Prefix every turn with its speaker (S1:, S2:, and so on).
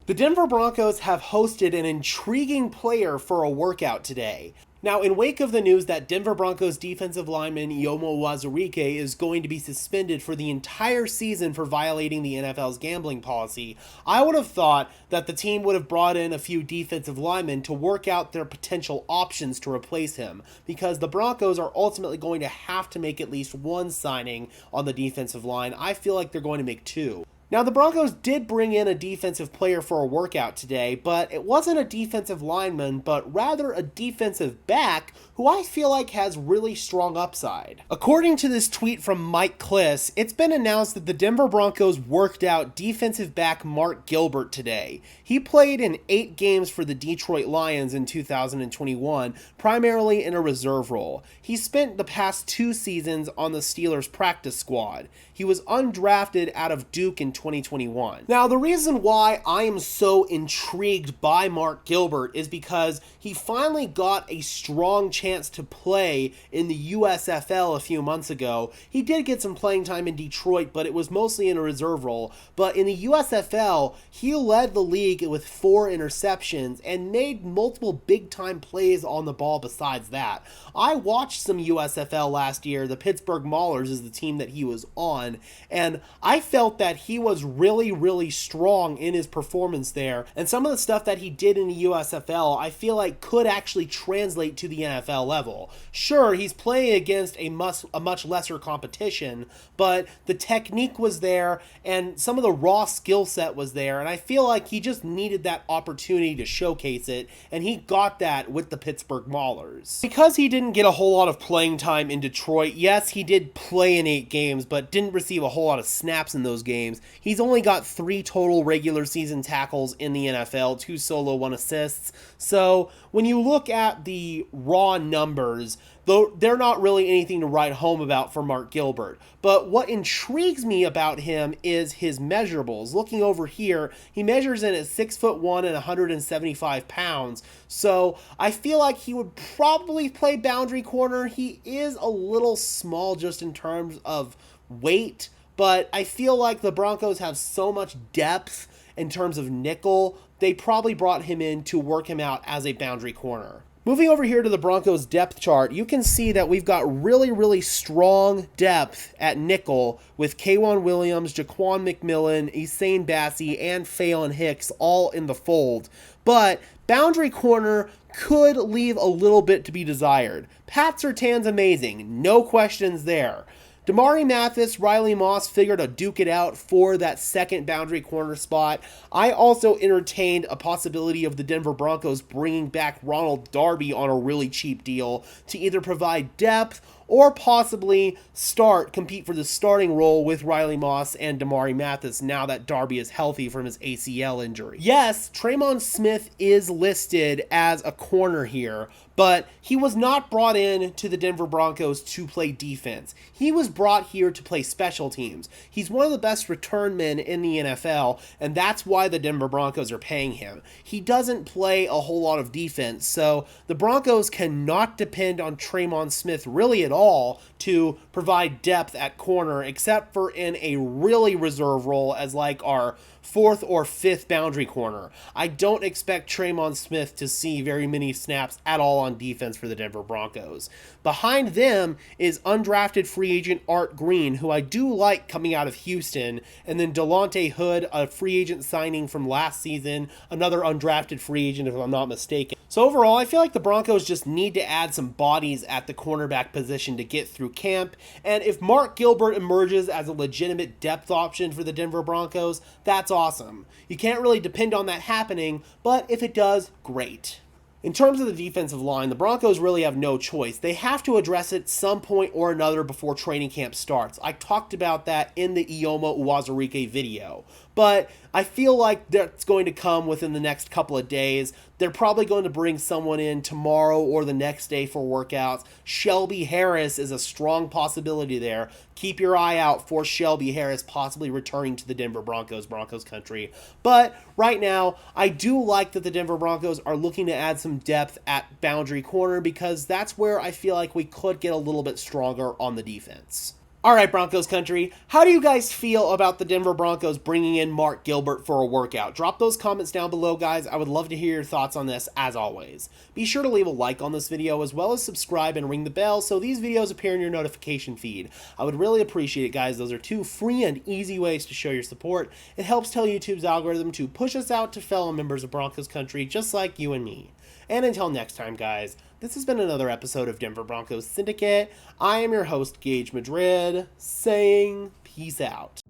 S1: The Denver Broncos have hosted an intriguing player for a workout today. Now, in wake of the news that Denver Broncos defensive lineman Yomo Wazurike is going to be suspended for the entire season for violating the NFL's gambling policy, I would have thought that the team would have brought in a few defensive linemen to work out their potential options to replace him, because the Broncos are ultimately going to have to make at least one signing on the defensive line. I feel like they're going to make two. Now, the Broncos did bring in a defensive player for a workout today, but it wasn't a defensive lineman, but rather a defensive back who I feel like has really strong upside. According to this tweet from Mike Kliss, it's been announced that the Denver Broncos worked out defensive back Mark Gilbert today. He played in 8 games for the Detroit Lions in 2021, primarily in a reserve role. He spent the past 2 seasons on the Steelers practice squad. He was undrafted out of Duke in 2021. Now, the reason why I am so intrigued by Mark Gilbert is because he finally got a strong chance to play in the USFL a few months ago. He did get some playing time in Detroit, but it was mostly in a reserve role. But in the USFL, he led the league with 4 interceptions and made multiple big-time plays on the ball besides that. I watched some USFL last year. The Pittsburgh Maulers is the team that he was on, and I felt that he was really strong in his performance there, and some of the stuff that he did in the USFL I feel like could actually translate to the NFL level. Sure, he's playing against a much lesser competition, but the technique was there and some of the raw skill set was there, and I feel like he just needed that opportunity to showcase it, and he got that with the Pittsburgh Maulers. Because he didn't get a whole lot of playing time in Detroit, yes, he did play in 8 games, but didn't receive a whole lot of snaps in those games. He's only got 3 total regular season tackles in the NFL, 2 solo, 1 assists. So when you look at the raw numbers, though they're not really anything to write home about for Mark Gilbert. But what intrigues me about him is his measurables. Looking over here, he measures in at 6'1" and 175 pounds. So I feel like he would probably play boundary corner. He is a little small just in terms of weight, but I feel like the Broncos have so much depth in terms of nickel, they probably brought him in to work him out as a boundary corner. Moving over here to the Broncos depth chart, you can see that we've got really strong depth at nickel with K'Wan Williams, Jaquan McMillan, Essane Bassie, and Phelan Hicks all in the fold. But boundary corner could leave a little bit to be desired. Pat Surtain's amazing, no questions there. Damari Mathis, Riley Moss figured to duke it out for that second boundary corner spot. I also entertained a possibility of the Denver Broncos bringing back Ronald Darby on a really cheap deal to either provide depth or possibly compete for the starting role with Riley Moss and Damari Mathis now that Darby is healthy from his ACL injury. Yes, Tremon Smith is listed as a corner here, but he was not brought in to the Denver Broncos to play defense. He was brought here to play special teams. He's one of the best return men in the NFL, and that's why the Denver Broncos are paying him. He doesn't play a whole lot of defense, so the Broncos cannot depend on Tremon Smith really at all to provide depth at corner, except for in a really reserve role as like our 4th or 5th boundary corner. I don't expect Tremon Smith to see very many snaps at all on defense for the Denver Broncos. Behind them is undrafted free agent Art Green, who I do like coming out of Houston, and then Delonte Hood, a free agent signing from last season, another undrafted free agent if I'm not mistaken. So overall, I feel like the Broncos just need to add some bodies at the cornerback position to get through camp, and if Mark Gilbert emerges as a legitimate depth option for the Denver Broncos, that's awesome. You can't really depend on that happening, but if it does, great. In terms of the defensive line, the Broncos really have no choice. They have to address it some point or another before training camp starts. I talked about that in the Ioma Uwazurike video. But I feel like that's going to come within the next couple of days. They're probably going to bring someone in tomorrow or the next day for workouts. Shelby Harris is a strong possibility there. Keep your eye out for Shelby Harris possibly returning to the Denver Broncos country. But right now, I do like that the Denver Broncos are looking to add some depth at boundary corner because that's where I feel like we could get a little bit stronger on the defense. All right, Broncos country, how do you guys feel about the Denver Broncos bringing in Mark Gilbert for a workout? Drop those comments down below, guys. I would love to hear your thoughts on this, as always. Be sure to leave a like on this video, as well as subscribe and ring the bell so these videos appear in your notification feed. I would really appreciate it, guys. Those are two free and easy ways to show your support. It helps tell YouTube's algorithm to push us out to fellow members of Broncos country, just like you and me. And until next time, guys, this has been another episode of Denver Broncos Syndicate. I am your host, Gage Madrid, saying peace out.